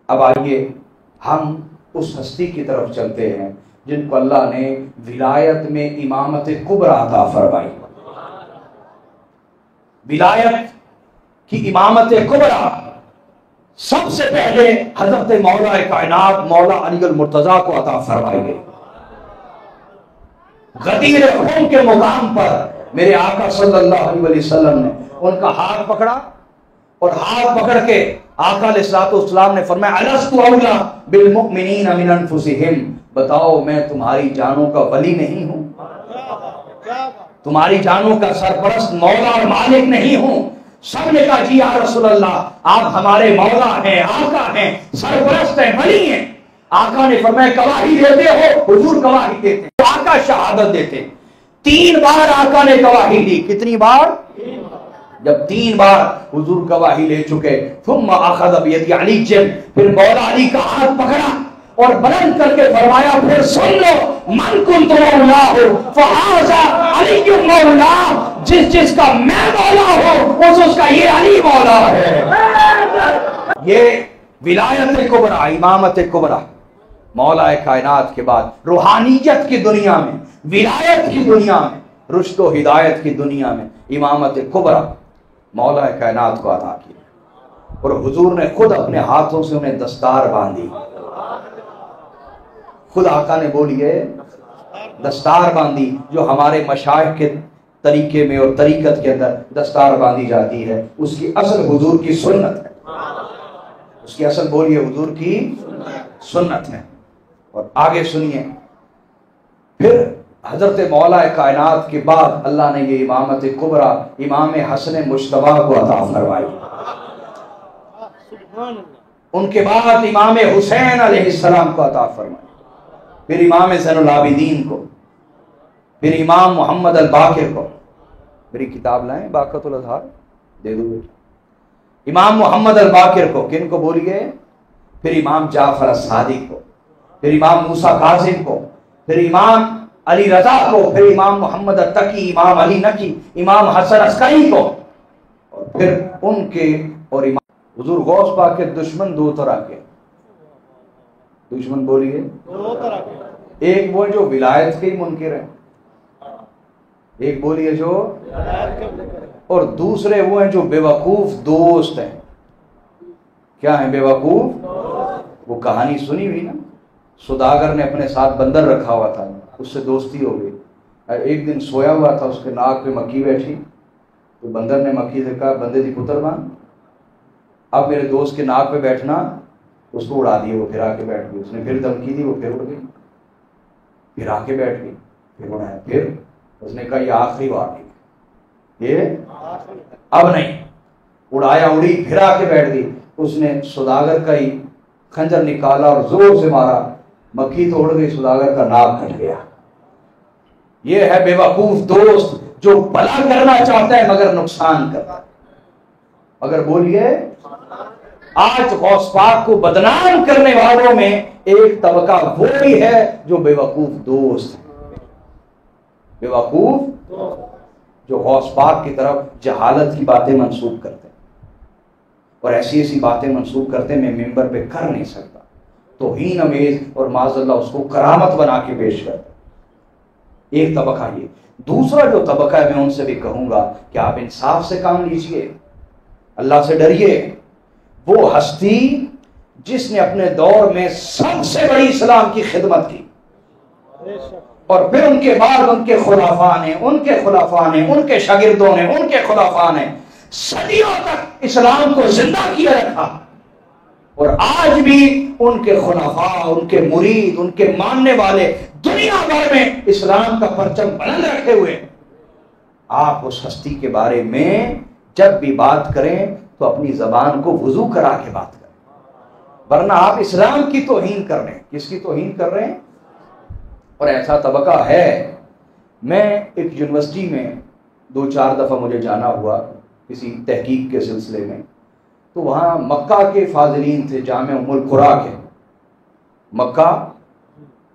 اب آئیے ہم اس ہستی کی طرف چلتے ہیں جن کو اللہ نے ولایت میں امامت کبریٰ عطا فرمائی. ولایت کی امامت کبریٰ سب سے پہلے حضرت مولا کائنات مولا علی المرتضیٰ کو عطا فرمائی گئی. غدیر خون کے مقام پر میرے آقا صلی اللہ علیہ وسلم نے ان کا ہاتھ پکڑا اور ہاتھ پکڑ کے آقا علیہ السلام نے فرمایا الست اولی بالمؤمنین من انفسہم، بتاؤ میں تمہاری جانوں کا ولی نہیں ہوں، تمہاری جانوں کا سرپرست مولا اور مالک نہیں ہوں؟ سب نے کہا جی یا رسول اللہ آپ ہمارے مولا ہیں، آقا ہیں، سرپرست ہیں، ولی ہیں. آقا نے فرمایا گواہی دیتے ہو؟ حضور گواہی دیتے ہیں. آقا شہادت دیتے. 3 بار آقا نے گواہی دی. کتنی بار؟ جب 3 بار حضور گواہی لے چکے ثم اخذ بید علی، پھر مولا علی کا ہاتھ پکڑا اور بلند کر کے فرمایا پھر سن لو من کنت مولا فہذا علی مولا، جس کا میں مولا ہوں اس کا یہ علی مولا ہے. یہ ولایت کبریٰ، امامت کبریٰ، مولا کائنات کے بعد روحانیت کی دنیا میں، ولایت کی دنیا میں، رشد و ہدایت کی دنیا میں امامت کبریٰ مولا کائنات کو عطا کی. اور حضور نے خود اپنے ہاتھوں سے انہیں دستار باندھی. خود آقا نے بولیے دستار باندھی، جو ہمارے مشائخ کے طریقے میں اور طریقت کے اندر دستار باندھی جاتی ہے، اس کی اصل حضور کی سنت ہے. اس کی اصل بولیے حضور کی سنت ہے. اور آگے سنیے پھر حضرت مولا کائنات کے بعد اللہ نے یہ امامت کبریٰ امام حسن مجتبیٰ کو عطا فرمائی. ان کے بعد امام حسین علیہ السلام کو عطا فرمائی، پھر امام زین العابدین کو، پھر امام محمد الباقر کو. میری کتاب لائیں باقت الازہار دے دو بیٹا. امام محمد الباقر کو، کن کو بولیے؟ پھر امام جعفر الصادق کو، پھر امام موسیٰ کاظم کو، پھر امام علی رضا کو، پھر امام محمد التقی، امام علی نقی، امام حسن عسکری کو، اور پھر ان کے اور امام حضور غوث پاک کے دشمن 2 طرح کے. دشمن بولیے 2 طرح کے. ایک وہ جو ولایت کے منکر ہیں، ایک بولیے جو، اور دوسرے وہ ہیں جو بے وقوف دوست ہیں. کیا ہیں بے وقوف؟ وہ کہانی سنی ہوئی نا، سوداگر نے اپنے ساتھ بندر رکھا ہوا تھا، اس سے دوستی ہو گئی. ایک دن سویا ہوا تھا، اس کے ناک پہ مکھی بیٹھی، تو بندر نے مکھی سے کہا بندے دی پتر مان، اب میرے دوست کے ناک پہ بیٹھنا. اس کو اڑا دیا، وہ پھر آ کے بیٹھ گئی. اس نے پھر دھمکی دی، وہ پھر اڑ گئی، پھر آ کے بیٹھ گئی، پھر اڑایا. پھر اس نے کہا یہ آخری بات، یہ اب نہیں. اڑایا، اڑی، پھر آ کے بیٹھ گئی. اس نے سوداگر کا ہی خنجر نکالا اور زور سے مارا، مکھی توڑ گئی، سوداگر کا ناک کٹ گیا. یہ ہے بے وقوف دوست جو بھلا کرنا چاہتا ہے مگر نقصان کرتا ہے. اگر بولیے آج غوث پاک کو بدنام کرنے والوں میں ایک طبقہ وہ بھی ہے جو بے وقوف دوست ہے. بے وقوف جو غوث پاک کی طرف جہالت کی باتیں منسوب کرتے ہیں، اور ایسی ایسی باتیں منسوب کرتے میں ممبر پہ کر نہیں سکتا، توہین امیز، اور معاذ اللہ اس کو کرامت بنا کے پیش کرتے. ایک طبقہ یہ. دوسرا جو طبقہ ہے میں ان سے بھی کہوں گا کہ آپ انصاف سے کام لیجئے، اللہ سے ڈریے. وہ ہستی جس نے اپنے دور میں سب سے بڑی اسلام کی خدمت کی، اور پھر ان کے بعد ان کے خلفاء نے، ان کے خلفاء نے، ان کے شاگردوں نے، ان کے خلفاء نے صدیوں تک اسلام کو زندہ کیا رکھا. اور آج بھی ان کے خلفاء، ان کے مرید، ان کے ماننے والے دنیا بھر میں اسلام کا پرچم بلند رکھے ہوئے. آپ اس ہستی کے بارے میں جب بھی بات کریں تو اپنی زبان کو وضو کرا کے بات کریں، ورنہ آپ اسلام کی توہین کر رہے ہیں. کس کی توہین کر رہے ہیں؟ اور ایسا طبقہ ہے. میں ایک یونیورسٹی میں 2-4 دفعہ مجھے جانا ہوا کسی تحقیق کے سلسلے میں، تو وہاں مکہ کے فاضلین تھے، جامعہ ام القریٰ کے. مکہ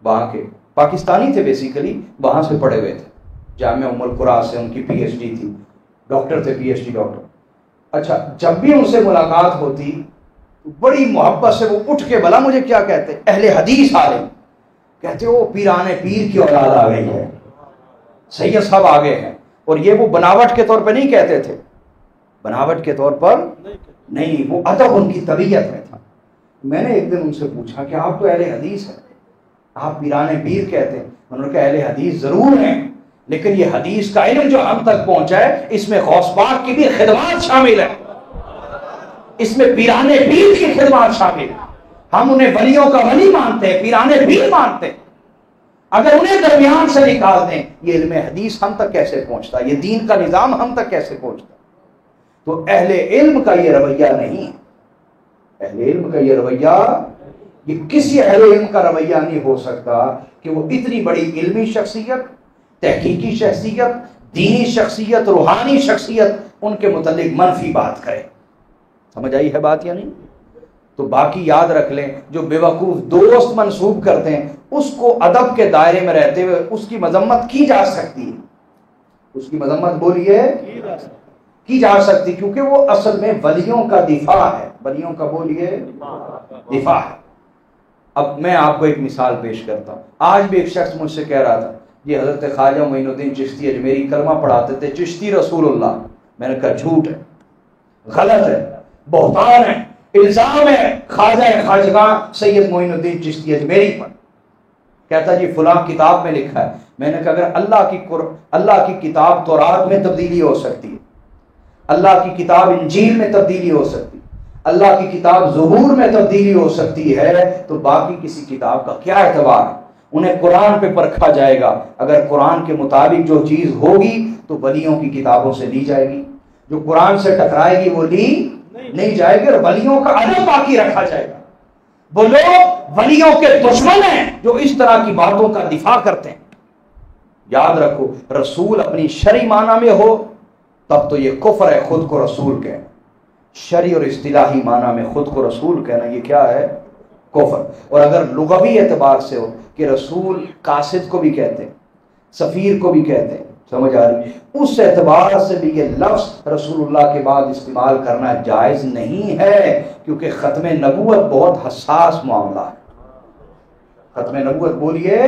وہاں کے پاکستانی تھے، بیسیکلی وہاں سے پڑھے ہوئے تھے، جامعہ ام القریٰ سے ان کی PhD تھی، ڈاکٹر تھے، PhD ڈاکٹر. اچھا، جب بھی ان سے ملاقات ہوتی بڑی محبت سے وہ اٹھ کے بلا مجھے کیا کہتے، اہل حدیث عالم، کہتے وہ پیران پیر کی اولاد آ گئی ہے، سید صاحب آ گئے ہیں. اور یہ وہ بناوٹ کے طور پہ نہیں کہتے تھے، بناوٹ کے طور پر نہیں، وہ ادب ان کی طبیعت میں تھا. میں نے ایک دن ان سے پوچھا کہ آپ تو اہل حدیث ہیں، آپ پیران پیر کہتے ہیں. انہوں نے کہا اہل حدیث ضرور ہیں، لیکن یہ حدیث کا علم جو ہم تک پہنچا ہے اس میں غوث پاک کی بھی خدمات شامل ہے، اس میں پیران پیر کی خدمات شامل ہے. ہم انہیں ولیوں کا ولی مانتے ہیں، پیران پیر مانتے ہیں. اگر انہیں درمیان سے نکال دیں، یہ علم حدیث ہم تک کیسے پہنچتا، یہ دین کا نظام ہم تک کیسے پہنچتا؟ تو اہل علم کا یہ رویہ نہیں ہے. اہل علم کا یہ رویہ، یہ کسی اہل علم کا رویہ نہیں ہو سکتا کہ وہ اتنی بڑی علمی شخصیت، تحقیقی شخصیت، دینی شخصیت، روحانی شخصیت، ان کے متعلق منفی بات کرے. سمجھ آئی ہے بات یا نہیں؟ تو باقی یاد رکھ لیں، جو بے وقوف دوست منسوب کرتے ہیں اس کو ادب کے دائرے میں رہتے ہوئے اس کی مذمت کی جا سکتی ہے، اس کی مذمت بولیے کی جا سکتی، کیونکہ وہ اصل میں ولیوں کا دفاع ہے. ولیوں کا بولیے دفاع ہے. اب میں آپ کو ایک مثال پیش کرتا ہوں. آج بھی ایک شخص مجھ سے کہہ رہا تھا یہ حضرت خواجہ معین الدین چشتی اجمیری کلمہ پڑھاتے تھے چشتی رسول اللہ. میں نے کہا جھوٹ ہے، غلط ہے، بہتان ہے، الزام ہے خواجہ خواجگاں سید معین الدین چشتی اجمیری پر. کہتا جی فلاں کتاب میں لکھا ہے. میں نے کہا اگر اللہ کی کتاب تورات میں تبدیلی ہو سکتی ہے، اللہ کی کتاب انجیل میں تبدیلی ہو سکتی ہے، اللہ کی کتاب زبور میں تبدیلی ہو سکتی ہے، تو باقی کسی کتاب کا کیا اعتبار؟ انہیں قرآن پہ پرکھا جائے گا. اگر قرآن کے مطابق جو چیز ہوگی تو ولیوں کی کتابوں سے لی جائے گی، جو قرآن سے ٹکرائے گی وہ لی نہیں جائے گی، اور ولیوں کا ادب باقی رکھا جائے گا. وہ لوگ ولیوں کے دشمن ہیں جو اس طرح کی باتوں کا دفاع کرتے ہیں. یاد رکھو، رسول اپنی شرعی معنی میں ہو تب تو یہ کفر ہے خود کو رسول کہنا. شرعی اور اصطلاحی معنی میں خود کو رسول کہنا یہ کیا ہے؟ کفر. اور اگر لغوی اعتبار سے ہو کہ رسول قاصد کو بھی کہتے ہیں، سفیر کو بھی کہتے ہیں، سمجھ آ رہی، اس اعتبار سے بھی یہ لفظ رسول اللہ کے بعد استعمال کرنا جائز نہیں ہے، کیونکہ ختم نبوت بہت حساس معاملہ ہے. ختم نبوت بولیے،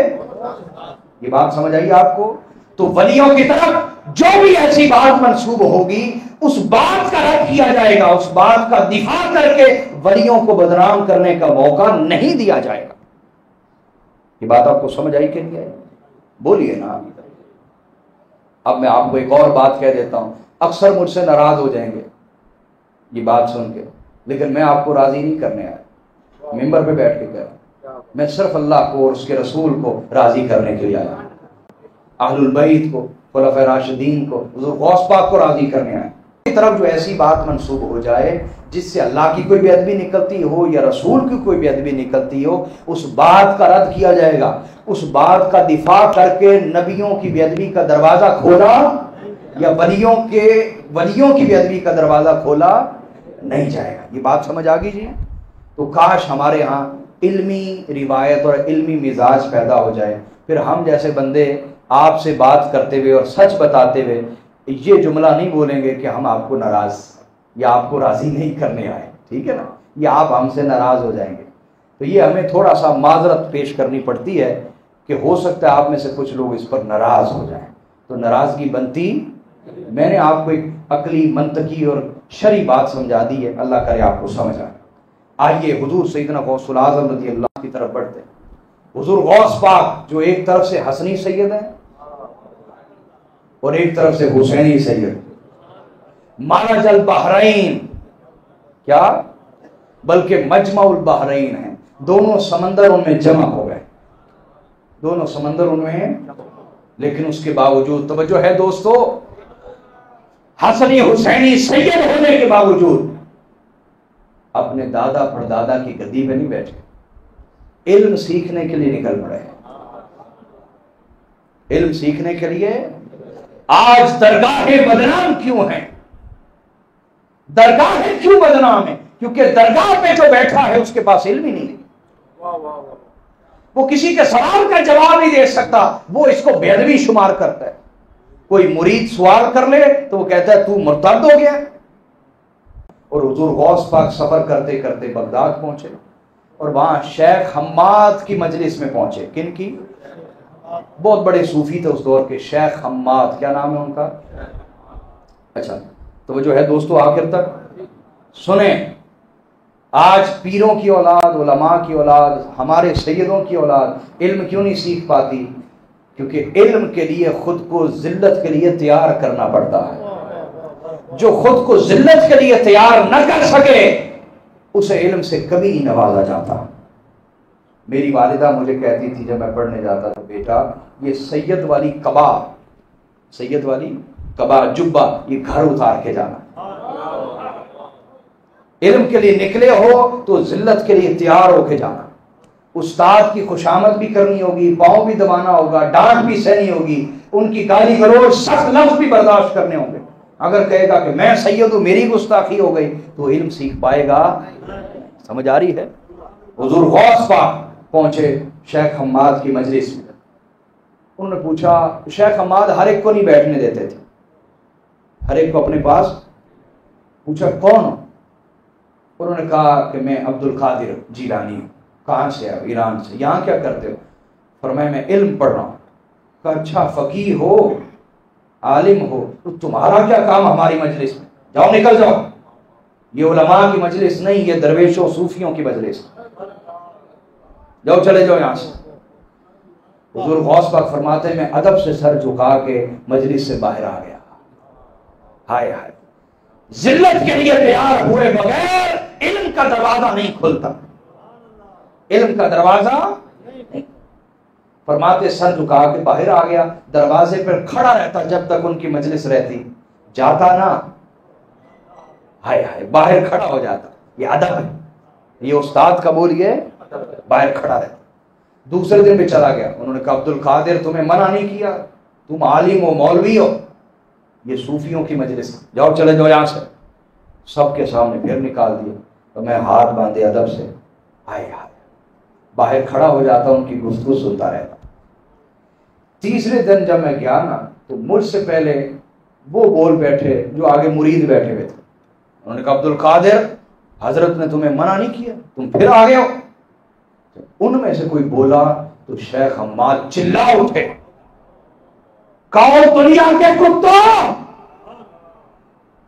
یہ بات سمجھ آئی آپ کو؟ تو ولیوں کی طرف جو بھی ایسی بات منسوب ہوگی اس بات کا رد کیا جائے گا، اس بات کا دفاع کر کے ولیوں کو بدنام کرنے کا موقع نہیں دیا جائے گا. یہ بات آپ کو سمجھ آئی کہ نہیں آئی؟ بولیے نا. اب میں آپ کو ایک اور بات کہہ دیتا ہوں، اکثر مجھ سے ناراض ہو جائیں گے یہ بات سن کے، لیکن میں آپ کو راضی نہیں کرنے آیا، ممبر پہ بیٹھ کے کہہ رہا ہوں. میں صرف اللہ کو اور اس کے رسول کو راضی کرنے کے لیے آیا، اہل البیت کو، خلفائے راشدین کو، حضور غوث پاک کو راضی کرنے آئے. کی طرف جو ایسی بات منسوب ہو جائے جس سے اللہ کی کوئی بے ادبی نکلتی ہو یا رسول کی کوئی بے ادبی نکلتی ہو، اس بات کا رد کیا جائے گا. اس بات کا دفاع کر کے نبیوں کی بے ادبی کا دروازہ کھولا یا ولیوں کی بے ادبی کا دروازہ کھولا نہیں جائے گا. یہ بات سمجھ آ گئی جی؟ تو کاش ہمارے ہاں علمی روایت اور علمی مزاج پیدا ہو جائے، پھر ہم جیسے بندے آپ سے بات کرتے ہوئے اور سچ بتاتے ہوئے یہ جملہ نہیں بولیں گے کہ ہم آپ کو ناراض یا آپ کو راضی نہیں کرنے آئے، ٹھیک ہے نا، یا آپ ہم سے ناراض ہو جائیں گے. تو یہ ہمیں تھوڑا سا معذرت پیش کرنی پڑتی ہے کہ ہو سکتا ہے آپ میں سے کچھ لوگ اس پر ناراض ہو جائیں. تو ناراضگی بنتی، میں نے آپ کو ایک عقلی منطقی اور شرعی بات سمجھا دی ہے، اللہ کرے آپ کو سمجھ آئے. آئیے حضور سیدنا غوث الاعظم رضی اللہ کی طرف بڑھتے ہیں. حضور غوث پاک جو ایک طرف سے حسنی سید ہیں اور ایک طرف سے حسینی سید، مرج البحرین، کیا بلکہ مجمع البحرین ہیں، دونوں سمندر ان میں جمع ہو گئے، دونوں سمندر ان میں. لیکن اس کے باوجود توجہ ہے دوستو، حسنی حسینی سید ہونے کے باوجود اپنے دادا پردادا کی گدی میں نہیں بیٹھے، علم سیکھنے کے لیے نکل پڑے ہیں. علم سیکھنے کے لیے. آج درگاہیں بدنام کیوں ہیں؟ درگاہیں کیوں بدنام ہیں؟ کیونکہ درگاہ پہ جو بیٹھا ہے اس کے پاس علم ہی نہیں ہے، وہ کسی کے سوال کا جواب نہیں دے سکتا، وہ اس کو بے ادبی شمار کرتا ہے. کوئی مرید سوال کر لے تو وہ کہتا ہے تو مرتد ہو گیا. اور حضور غوث پاک سفر کرتے کرتے بغداد پہنچے اور وہاں شیخ حماد کی مجلس میں پہنچے. کن کی؟ بہت بڑے صوفی تھے اس دور کے، شیخ حماد. کیا نام ہے ان کا؟ اچھا تو وہ جو ہے دوستو آخر تک سنیں. آج پیروں کی اولاد، علماء کی اولاد، ہمارے سیدوں کی اولاد علم کیوں نہیں سیکھ پاتی؟ کیونکہ علم کے لیے خود کو ذلت کے لیے تیار کرنا پڑتا ہے. جو خود کو ذلت کے لیے تیار نہ کر سکے اسے علم سے کبھی نہیں نوازا جاتا. میری والدہ مجھے کہتی تھی جب میں پڑھنے جاتا تھا، بیٹا یہ سید والی قبا، سید والی قبا جبہ، یہ گھر اتار کے جانا. علم کے لیے نکلے ہو تو ذلت کے لیے تیار ہو کے جانا. استاد کی خوشامد بھی کرنی ہوگی، پاؤں بھی دبانا ہوگا، ڈانٹ بھی سہنی ہوگی، ان کی گالی گلوچ سخت لفظ بھی برداشت کرنے ہوں گے. اگر کہے گا کہ میں سید ہوں میری گستاخی ہو گئی تو علم سیکھ پائے گا؟ سمجھ آ رہی ہے؟ حضور غوث پاک پہنچے شیخ حماد کی مجلس میں. انہوں نے پوچھا، شیخ حماد ہر ایک کو نہیں بیٹھنے دیتے تھے، ہر ایک کو اپنے پاس. پوچھا کون ہو؟ انہوں نے کہا کہ میں عبد القادر جیلانی ہوں. کہاں سے ہے؟ ایران سے. یہاں کیا کرتے ہو؟ فرمایا میں علم پڑھ رہا ہوں. کہا اچھا فقیہ ہو، عالم ہو، تو تمہارا کیا کام ہماری مجلس میں؟ جاؤ نکل جاؤ. یہ علماء کی مجلس نہیں، یہ درویشوں صوفیوں کی مجلس. جاؤ چلے جاؤ یہاں سے. حضور غوث پاک فرماتے ہیں میں ادب سے سر جھکا کے مجلس سے باہر آ گیا. ہائے ہائے، ذلت کے لیے تیار ہوئے بغیر علم کا دروازہ نہیں کھلتا. علم کا دروازہ فرماتے سر جھکا کے باہر آ گیا. دروازے پر کھڑا رہتا جب تک ان کی مجلس رہتی، جاتا نا. ہائے ہائے، باہر کھڑا ہو جاتا. یہ ادب ہے، یہ استاد کا بولیے، باہر کھڑا رہتا. دوسرے دن بھی چلا گیا. انہوں نے کہا عبد القادر تمہیں منع نہیں کیا، تم عالم ہو مولوی ہو، یہ صوفیوں کی مجلس، جاؤ چلے جاؤ یہاں سے. سب کے سامنے پھر نکال دیا. تو میں ہاتھ باندھے ادب سے، ہائے ہائے، باہر کھڑا ہو جاتا، ان کی گفتگو سنتا رہتا. تیسرے دن جب میں گیا نا تو مجھ سے پہلے وہ بول بیٹھے جو آگے مرید بیٹھے ہوئے تھے. انہوں نے کہا عبد القادر حضرت نے تمہیں منع نہیں کیا، تم پھر آ گئے ہو. ان میں سے کوئی بولا تو شیخ حماد چلا اٹھے، کہو دنیا کے کتوں،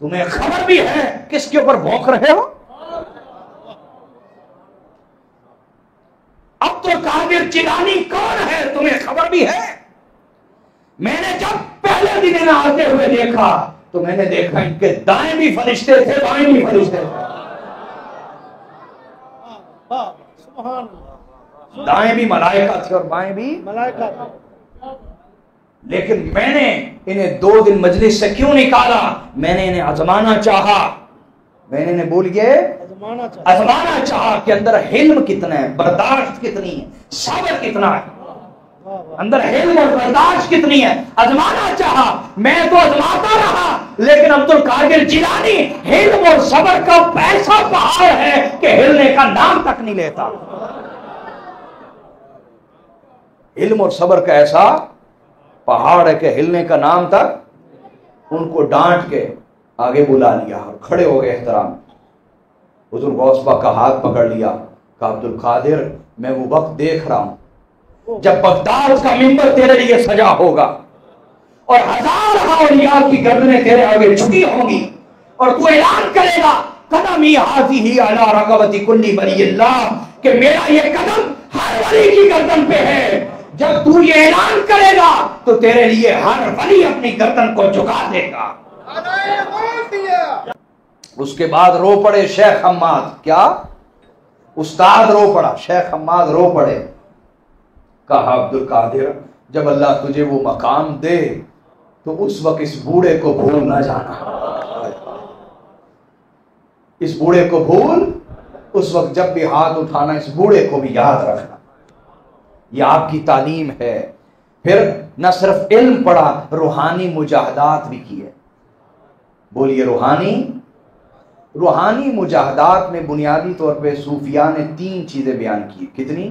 تمہیں خبر بھی ہے کس کے اوپر بھونک رہے ہو؟ عبد القادر جیلانی کون ہے تمہیں خبر بھی ہے؟ میں نے جب پہلے دن انہیں آتے ہوئے دیکھا تو میں نے دیکھا ان کے دائیں بھی فرشتے تھے بائیں بھی فرشتے تھے. دائیں بھی ملائکہ تھے اور بائیں بھی ملائکہ. لیکن میں نے انہیں 2 دن مجلس سے کیوں نکالا؟ میں نے انہیں آزمانا چاہا. میں نے انہیں بولیے آزمانا چاہا کہ اندر حلم کتنا ہے، برداشت کتنی ہے، صبر کتنا ہے، اندر حلم اور برداشت کتنی ہے، آزمانا چاہا. میں تو آزماتا رہا، لیکن عبد القادر جیلانی حلم اور صبر کا ایسا پہاڑ ہے کہ ہلنے کا نام تک نہیں لیتا. علم اور صبر کا ایسا پہاڑ ہے کہ ہلنے کا نام تک. ان کو ڈانٹ کے آگے بلا لیا اور کھڑے ہو گئے احترام. حضور غوث پاک کا ہاتھ پکڑ لیا، کہا عبد القادر میں وہ وقت دیکھ رہا ہوں جب بغداد کا منبر تیرے لیے سجا ہوگا اور ہزار اولیاء کی گردنیں تیرے آگے جھکی ہوں گی اور تو اعلان کرے گا قدمی ہاتھی علی رقبتی کلی ولی اللہ، کہ میرا یہ قدم ہر ولی کی گردن پہ ہے. جب تو یہ اعلان کرے گا تو تیرے لیے ہر ولی اپنی گردن کو جھکا دے گا. اس کے بعد رو پڑے شیخ حماد. کیا؟ استاد رو پڑا، شیخ حماد رو پڑے. کہا عبد القادر جب اللہ تجھے وہ مقام دے تو اس وقت اس بوڑھے کو بھول نہ جانا. اس بوڑھے کو بھول، اس وقت جب بھی ہاتھ اٹھانا اس بوڑھے کو بھی یاد رکھنا. یہ آپ کی تعلیم ہے. پھر نہ صرف علم پڑھا، روحانی مجاہدات بھی کیے. بولیے روحانی مجاہدات میں بنیادی طور پہ صوفیاء نے 3 چیزیں بیان کی. کتنی؟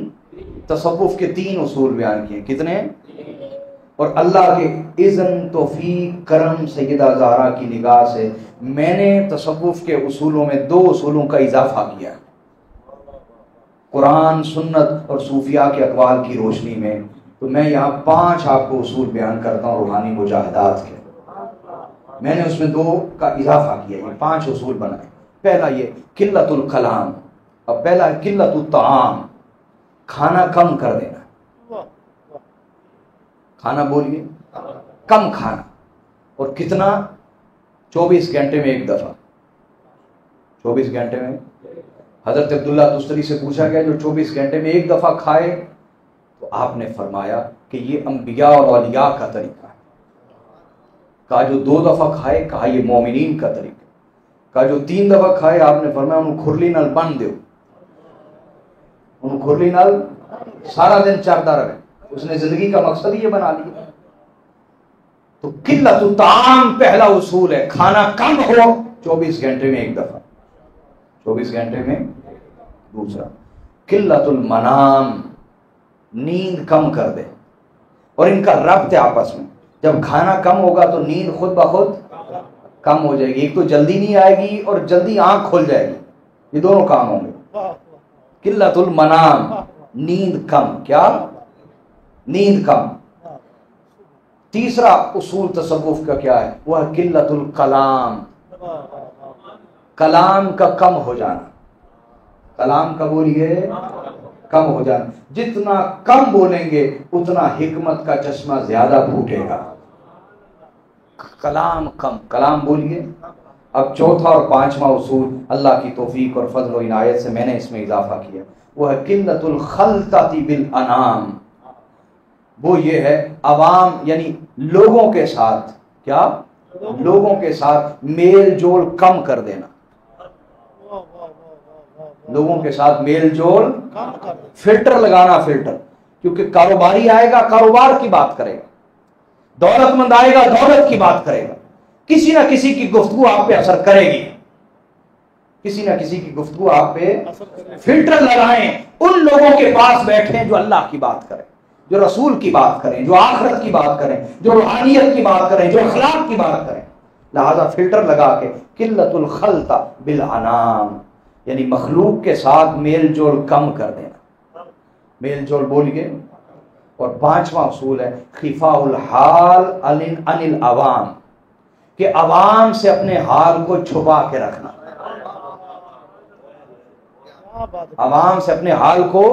تصوف کے 3 اصول بیان کیے. کتنے؟ اور اللہ کے اذن، توفیق، کرم، سیدہ زہرا کی نگاہ سے میں نے تصوف کے اصولوں میں 2 اصولوں کا اضافہ کیا ہے، قرآن، سنت اور صوفیاء کے اقوال کی روشنی میں۔ تو میں یہاں 5 آپ کو اصول بیان کرتا ہوں روحانی مجاہدات کے، میں نے اس میں 2 کا اضافہ کیا، یہ 5 اصول بنائے۔ پہلا یہ قلت الکلام، اور پہلا قلت الطعام، کھانا کم کر دینا، کھانا بولیے کم کھانا، اور کتنا؟ 24 گھنٹے میں 1 دفعہ، 24 گھنٹے میں۔ حضرت عبداللہ تستری سے پوچھا گیا جو 24 گھنٹے میں 1 دفعہ کھائے، تو آپ نے فرمایا کہ یہ انبیاء اور اولیاء کا طریقہ ہے۔ کہا جو 2 دفعہ کھائے، کہا یہ مومنین کا طریقہ ہے۔ کہا جو 3 دفعہ کھائے، آپ نے فرمایا انہوں کھرلی نال بن دیو، انہوں کھرلی نال سارا دن چارتا رہے۔ اس نے زندگی کا مقصد یہ بنا لیا۔ تو قلت الطعام پہلا اصول ہے، کھانا کم ہو 24 گھنٹے میں 1 دفعہ، 24 گھنٹے میں۔ دوسرا قلت المنام، نیند کم کر دے، اور ان کا ربط ہے آپس میں، جب کھانا کم ہوگا تو نیند خود بخود کم ہو جائے گی، ایک تو جلدی نہیں آئے گی اور جلدی آنکھ کھل جائے گی، یہ دونوں کام ہوں گے۔ قلت المنام، نیند کم، کیا؟ نیند کم۔ تیسرا اصول تصوف کا کیا ہے؟ وہ ہے قلت الکلام، کلام کا کم ہو جانا، کلام کا بولیے کم ہو جانا، جتنا کم بولیں گے اتنا حکمت کا چشمہ زیادہ پھوٹے گا۔ کلام کم، کلام بولیے۔ اب چوتھا اور 5واں اصول اللہ کی توفیق اور فضل و عنایت سے میں نے اس میں اضافہ کیا، وہ ہے قلت الخلطۃ بالانام، وہ یہ ہے عوام یعنی لوگوں کے ساتھ، کیا؟ لوگوں کے ساتھ میل جول کم کر دینا، لوگوں کے ساتھ میل جول، فلٹر لگانا، فلٹر، کیونکہ کاروباری آئے گا کاروبار کی بات کرے گا، دولت مند آئے گا دولت کی بات کرے گا، کسی نہ کسی کی گفتگو آپ پہ اثر کرے گی، کسی نہ کسی کی گفتگو آپ پہ۔ فلٹر لگائیں، ان لوگوں کے پاس بیٹھیں جو اللہ کی بات کریں، جو رسول کی بات کریں، جو آخرت کی بات کریں، جو روحانیت کی بات کریں، جو اخلاق کی بات کریں۔ لہذا فلٹر لگا کے قلت الخلط بالانام، یعنی مخلوق کے ساتھ میل جول کم کر دینا، میل جول بولیے۔ اور 5واں اصول ہے خفاء الحال عن العوام، کہ عوام سے اپنے حال کو چھپا کے رکھنا، عوام سے اپنے حال کو۔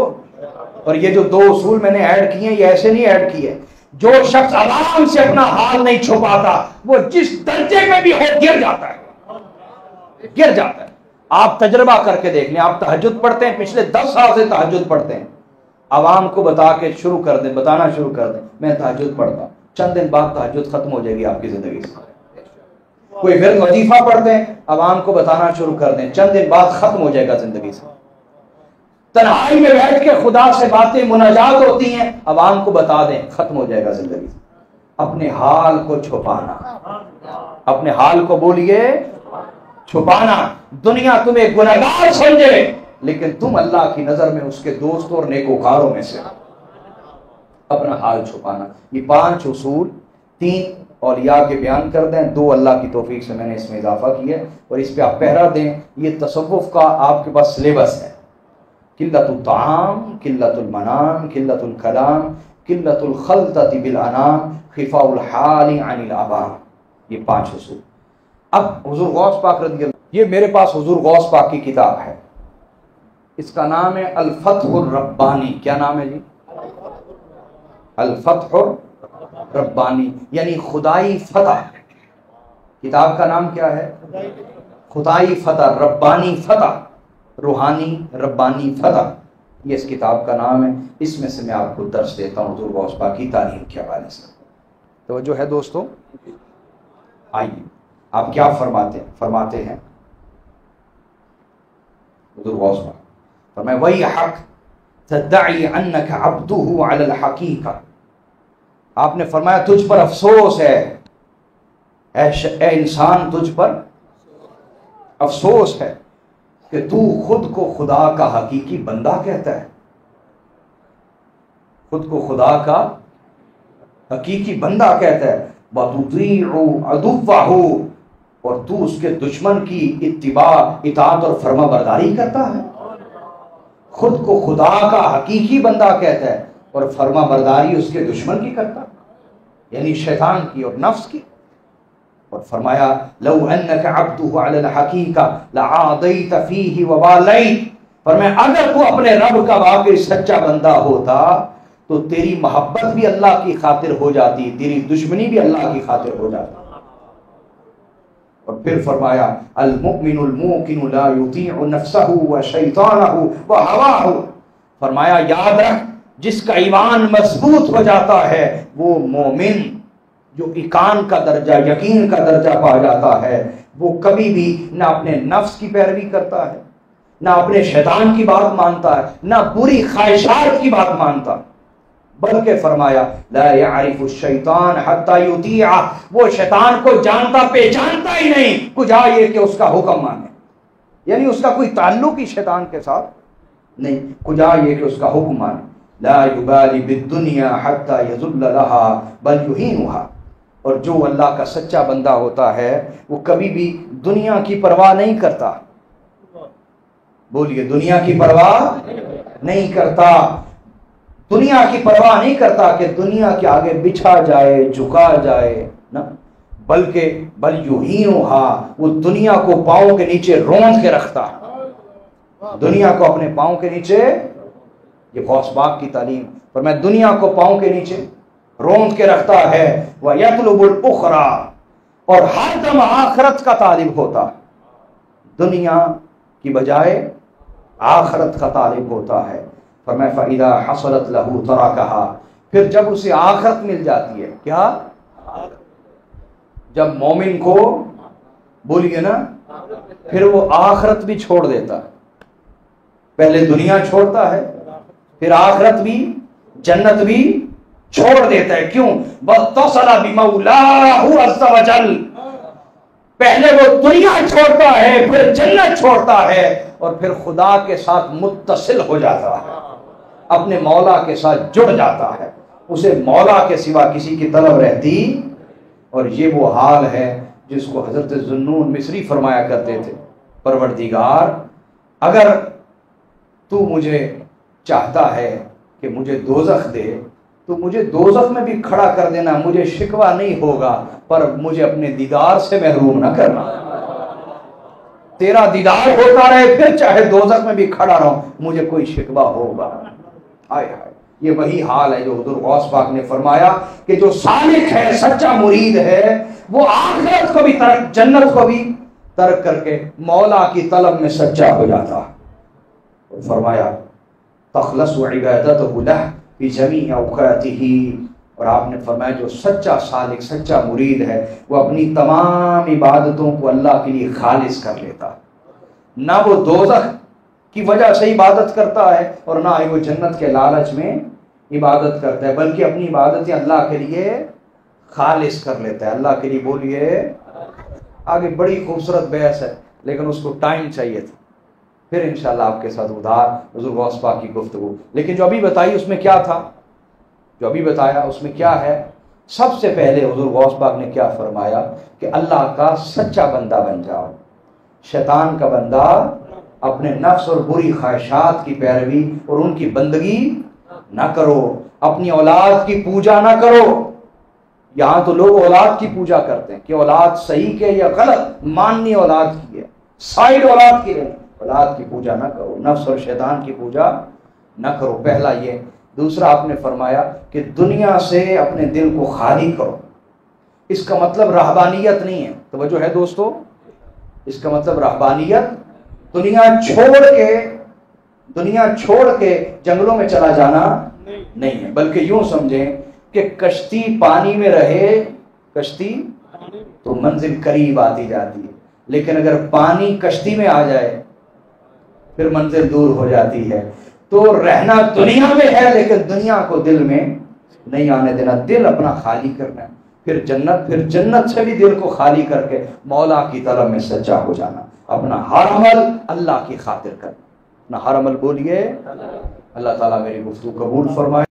اور یہ جو 2 اصول میں نے ایڈ کیے ہیں یہ ایسے نہیں ایڈ کیے، جو شخص عوام سے اپنا حال نہیں چھپاتا وہ جس درجے میں بھی ہو گر جاتا ہے، گر جاتا ہے۔ آپ تجربہ کر کے دیکھ لیں، آپ تہجد پڑھتے ہیں، پچھلے 10 سال سے تہجد پڑھتے ہیں، عوام کو بتا کے شروع کر دیں، بتانا شروع کر دیں میں تہجد پڑھتا ہوں، چند دن بعد تہجد ختم ہو جائے گی آپ کی زندگی سے۔ کوئی پھر وظیفہ پڑھتے ہیں، عوام کو بتانا شروع کر دیں، چند دن بعد ختم ہو جائے گا زندگی سے۔ تنہائی میں بیٹھ کے خدا سے باتیں مناجات ہوتی ہیں، عوام کو بتا دیں، ختم ہو جائے گا زندگی سے۔ اپنے حال کو چھپانا، اپنے حال کو بولیے چھپانا۔ دنیا تمہیں گنہگار سمجھے لیکن تم اللہ کی نظر میں اس کے دوستوں اور نیکوکاروں میں سے، اپنا حال چھپانا۔ یہ 5 اصول، 3 اولیاء کے بیان کر دیں، 2 اللہ کی توفیق سے میں نے اس میں اضافہ کیا، اور اس پہ آپ پہرا دیں۔ یہ تصوف کا آپ کے پاس سلیبس ہے، قلت الطعام، قلت المنام، قلت الکلام، قلت الخلطۃ بالانام، خفاء الحال عن العوام، یہ 5 اصول۔ اب حضور غوث پاک رضی اللہ، یہ میرے پاس حضور غوث پاک کی کتاب ہے، اس کا نام ہے الفتح الربانی۔ کیا نام ہے جی؟ الفتح الربانی، یعنی خدائی فتح۔ کتاب کا نام کیا ہے؟ خدائی فتح، ربانی فتح، روحانی ربانی فتح، یہ اس کتاب کا نام ہے۔ اس میں سے میں آپ کو درس دیتا ہوں حضور غوث پاک کی تعلیم کے حوالے سے۔ توجہ ہے دوستو؟ آئیے آپ کیا فرماتے ہیں حضور غوث پاک؟ فرمائے وہی حق تدعی انک عبدہ علی الحقیقہ، آپ نے فرمایا تجھ پر افسوس ہے اے انسان، تجھ پر افسوس ہے کہ تو خود کو خدا کا حقیقی بندہ کہتا ہے، خود کو خدا کا حقیقی بندہ کہتا ہے وَتُطِيعُ عَدُوَّهُ، اور تو اس کے دشمن کی اتباع، اطاعت اور فرما برداری کرتا ہے۔ خود کو خدا کا حقیقی بندہ کہتا ہے اور فرما برداری اس کے دشمن کی کرتا ہے، یعنی شیطان کی اور نفس کی۔ اور فرمایا لو انک عبدہ علی الحقیقہ لعادیت فیہ وبالیت، فرمایا اگر تو اپنے رب کا واقعی سچا بندہ ہوتا تو تیری محبت بھی اللہ کی خاطر ہو جاتی، تیری دشمنی بھی اللہ کی خاطر ہو جاتی۔ اور پھر فرمایا المؤمن الموقن لا یطیع نفسہ وشیطانہ وہواہ، فرمایا یاد رکھ جس کا ایمان مضبوط ہو جاتا ہے وہ مومن جو ایقان کا درجہ، یقین کا درجہ پا جاتا ہے، وہ کبھی بھی نہ اپنے نفس کی پیروی کرتا ہے، نہ اپنے شیطان کی بات مانتا ہے، نہ بری خواہشات کی بات مانتا، بلکہ فرمایا لا يعرف الشیطان حتی یطیع، وہ شیطان کو جانتا پہچانتا ہی نہیں کجا یہ کہ اس کا حکم مانے، یعنی اس کا کوئی تعلق ہی شیطان کے ساتھ نہیں، کجا یہ کہ اس کا حکم مانے۔ لا یبالی بالدنیا حتی یذل لها بل یہینها، اور جو اللہ کا سچا بندہ ہوتا ہے وہ کبھی بھی دنیا کی پرواہ نہیں کرتا، بولیے دنیا کی پرواہ نہیں کرتا، دنیا کی پرواہ نہیں کرتا کہ دنیا کے آگے بچھا جائے، جھکا جائے نا، بلکہ بل یہینها، وہ دنیا کو پاؤں کے نیچے روند کے رکھتا، دنیا کو اپنے پاؤں کے نیچے، یہ غوث پاک کی تعلیم، پر میں دنیا کو پاؤں کے نیچے روند کے رکھتا ہے، وَيَطْلُبُ الْأُخْرَى، اور ہر دم آخرت کا طالب ہوتا، دنیا کی بجائے آخرت کا طالب ہوتا ہے۔ فرمایا فَإِذَا حَصَلَتْ لَهُ تَرَكَهَا، پھر جب اسے آخرت مل جاتی ہے، کیا؟ جب مومن کو بولیے نا، پھر وہ آخرت بھی چھوڑ دیتا ہے، پہلے دنیا چھوڑتا ہے پھر آخرت بھی، جنت بھی چھوڑ دیتا ہے، کیوں؟ وَاَتَّصَلَ بِمَوْلَاهُ عَزَّ وَجَلَّ، پہلے وہ دنیا چھوڑتا ہے پھر جنت چھوڑتا ہے اور پھر خدا کے ساتھ متصل ہو جاتا ہے، اپنے مولا کے ساتھ جڑ جاتا ہے، اسے مولا کے سوا کسی کی طلب رہتی۔ اور یہ وہ حال ہے جس کو حضرت ذوالنون مصری فرمایا کرتے تھے، پروردگار اگر تو مجھے چاہتا ہے کہ مجھے دوزخ دے تو مجھے دوزخ میں بھی کھڑا کر دینا، مجھے شکوہ نہیں ہوگا، پر مجھے اپنے دیدار سے محروم نہ کرنا، تیرا دیدار ہوتا رہے پھر چاہے دوزخ میں بھی کھڑا رہو، مجھے کوئی شکوہ ہوگا۔ آئے ہائے، یہ وہی حال ہے جو حضور غوث پاک نے فرمایا کہ جو سالک ہے، سچا مرید ہے، وہ آخرت کو بھی ترک، جنت کو بھی ترک کر کے مولا کی طلب میں سچا ہو جاتا۔ اور فرمایا تخلص عبادتہ لہ فی جمیع اوقاتہ، اور آپ نے فرمایا جو سچا سالک، سچا مرید ہے، وہ اپنی تمام عبادتوں کو اللہ کے لیے خالص کر لیتا، نہ وہ دوزخ کی وجہ سے عبادت کرتا ہے اور نہ ہی وہ جنت کے لالچ میں عبادت کرتا ہے، بلکہ اپنی عبادتیں اللہ کے لیے خالص کر لیتا ہے، اللہ کے لیے۔ بولیے، آگے بڑی خوبصورت بحث ہے لیکن اس کو ٹائم چاہیے تھا، پھر انشاءاللہ آپ کے ساتھ ادھار حضور غوث پاک کی گفتگو، لیکن جو ابھی بتائی اس میں کیا تھا، جو ابھی بتایا اس میں کیا ہے؟ سب سے پہلے حضور غوث پاک نے کیا فرمایا کہ اللہ کا سچا بندہ بن جاؤ، شیطان کا بندہ، اپنے نفس اور بری خواہشات کی پیروی اور ان کی بندگی نہ کرو، اپنی اولاد کی پوجا نہ کرو۔ یہاں تو لوگ اولاد کی پوجا کرتے ہیں کہ اولاد صحیح کے یا غلط، ماننی اولاد کی ہے، سائیڈ اولاد کی ہے، اولاد کی پوجا نہ کرو، نفس اور شیطان کی پوجا نہ کرو، پہلا یہ۔ دوسرا آپ نے فرمایا کہ دنیا سے اپنے دل کو خالی کرو، اس کا مطلب رہبانیت نہیں ہے، توجہ ہے دوستو، اس کا مطلب رہبانیت دنیا چھوڑ کے جنگلوں میں چلا جانا نہیں ہے، بلکہ یوں سمجھیں کہ کشتی پانی میں رہے، کشتی تو منزل قریب آتی جاتی ہے، لیکن اگر پانی کشتی میں آ جائے پھر منزل دور ہو جاتی ہے۔ تو رہنا دنیا میں ہے لیکن دنیا کو دل میں نہیں آنے دینا، دل اپنا خالی کرنا ہے، پھر جنت سے بھی دل کو خالی کر کے مولا کی طلب میں سچا ہو جانا، اپنا ہر عمل اللہ کی خاطر کرنا، اپنا ہر عمل بولیے۔ اللہ تعالیٰ میری گفتگو قبول فرمائے۔